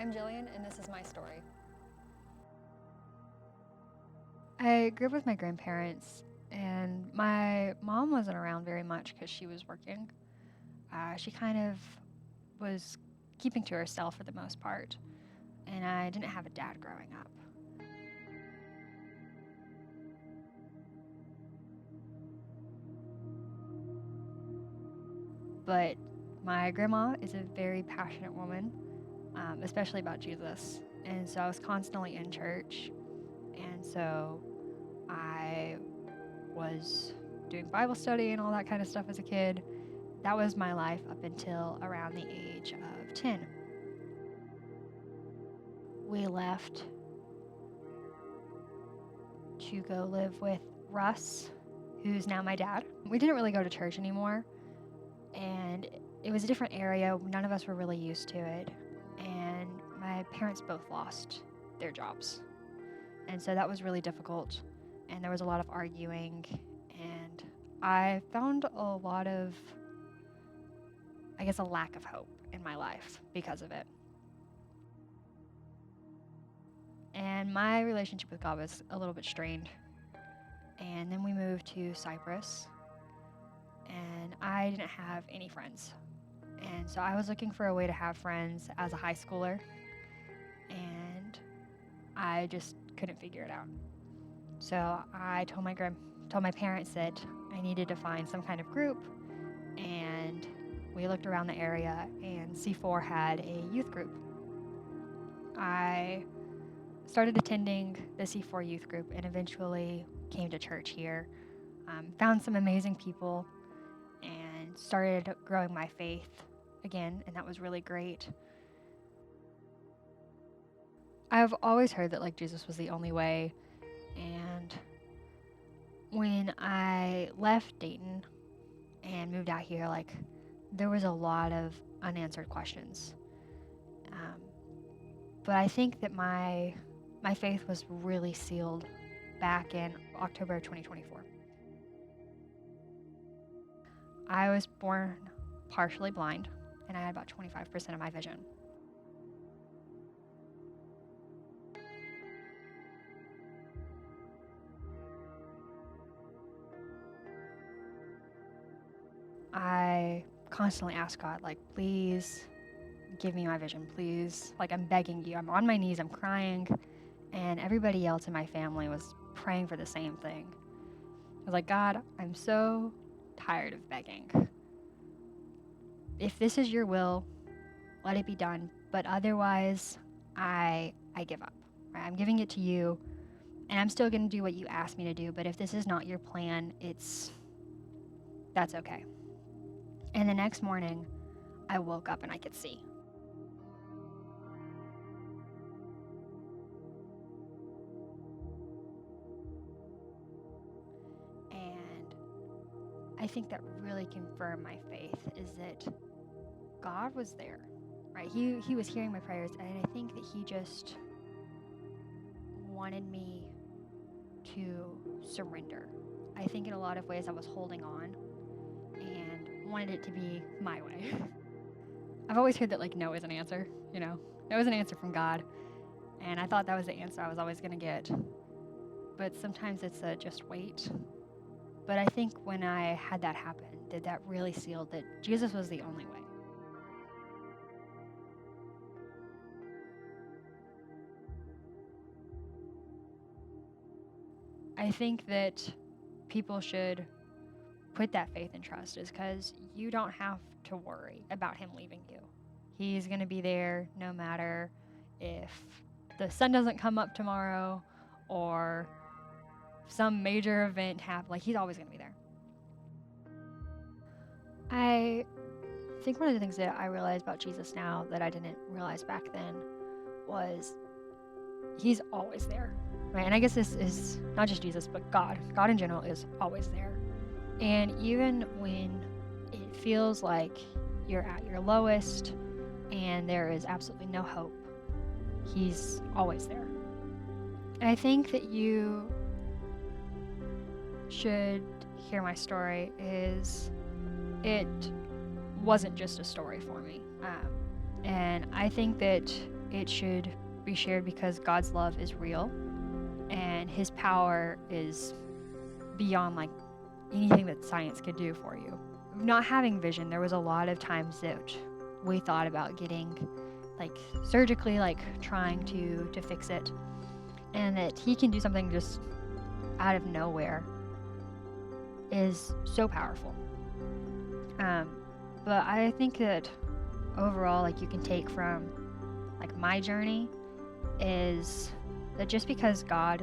I'm Jillian, and this is my story. I grew up with my grandparents, and my mom wasn't around very much because she was working. She kind of was keeping to herself for the most part, and I didn't have a dad growing up. But my grandma is a very passionate woman, especially about Jesus. And so I was constantly in church. And so I was doing Bible study and all that kind of stuff as a kid. That was my life up until around the age of 10. We left to go live with Russ, who's now my dad. We didn't really go to church anymore, and it was a different area. None of us were really used to it, and my parents both lost their jobs. And so that was really difficult, and there was a lot of arguing, and I found a lot of, a lack of hope in my life because of it. And my relationship with God was a little bit strained. And then we moved to Cyprus, and I didn't have any friends. And so I was looking for a way to have friends as a high schooler, and I just couldn't figure it out. So I told my parents that I needed to find some kind of group, and we looked around the area, and C4 had a youth group. I started attending the C4 youth group and eventually came to church here, found some amazing people, and started growing my faith again, and that was really great. I've always heard that Jesus was the only way, and when I left Dayton and moved out here, there was a lot of unanswered questions. But I think that my faith was really sealed back in October of 2024. I was born partially blind, and I had about 25% of my vision. I constantly ask God, please give me my vision, please. I'm begging you. I'm on my knees, I'm crying, and everybody else in my family was praying for the same thing. I was like, God, I'm so tired of begging. If this is your will, let it be done. But otherwise, I give up. Right? I'm giving it to you, and I'm still going to do what you asked me to do. But if this is not your plan, that's okay. And the next morning, I woke up and I could see. And I think that really confirmed my faith is that God was there, right? He was hearing my prayers, and I think that he just wanted me to surrender. I think in a lot of ways I was holding on and wanted it to be my way. I've always heard that no is an answer, No is an answer from God. And I thought that was the answer I was always going to get. But sometimes it's a just wait. But I think when I had that happen, that really sealed that Jesus was the only way. I think that people should put that faith and trust is because you don't have to worry about him leaving you. He's going to be there no matter if the sun doesn't come up tomorrow or some major event happens. He's always going to be there. I think one of the things that I realize about Jesus now that I didn't realize back then was he's always there, right? And I guess this is not just Jesus, but God. God in general is always there. And even when it feels like you're at your lowest and there is absolutely no hope, he's always there. And I think that you should hear my story is it wasn't just a story for me. And I think that it should be shared because God's love is real and his power is beyond like anything that science could do for you. Not having vision, there was a lot of times that we thought about getting like surgically, like trying to fix it, and that he can do something just out of nowhere is so powerful. But I think that overall, like you can take from like my journey is that just because God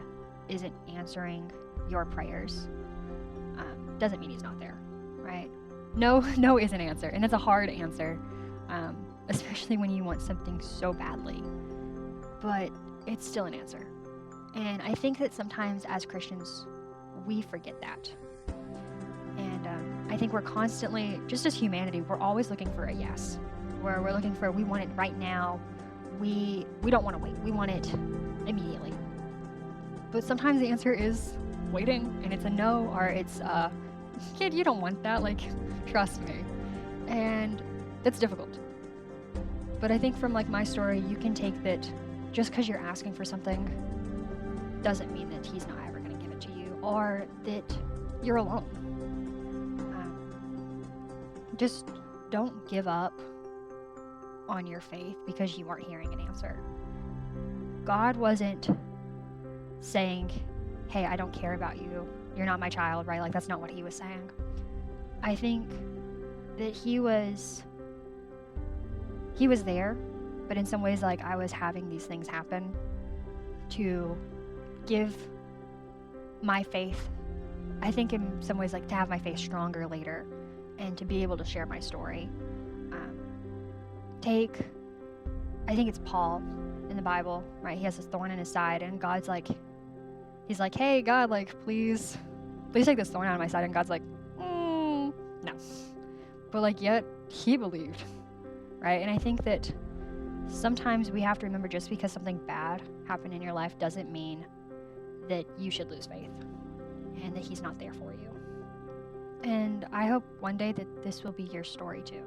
isn't answering your prayers doesn't mean he's not there, right? No is an answer, and it's a hard answer, especially when you want something so badly, but it's still an answer. And I think that sometimes as Christians, we forget that. And I think we're constantly, just as humanity, we're always looking for a yes, where we're looking for, we want it right now. We don't want to wait. We want it immediately. But sometimes the answer is waiting, and it's a no, or it's kid, you don't want that, like, trust me. And it's difficult. But I think from like my story, you can take that just because you're asking for something doesn't mean that he's not ever going to give it to you, or that you're alone. Just don't give up on your faith because you aren't hearing an answer. God wasn't saying, hey, I don't care about you. You're not my child, right? Like, that's not what he was saying. I think that he was there, but in some ways, like, I was having these things happen to give my faith, I think in some ways, like, to have my faith stronger later and to be able to share my story. I think it's Paul in the Bible, right? He has this thorn in his side, and God's like, he's like, hey, God, like, please take this thorn out of my side. And God's like, no. But like, yet he believed, right? And I think that sometimes we have to remember just because something bad happened in your life doesn't mean that you should lose faith and that he's not there for you. And I hope one day that this will be your story too.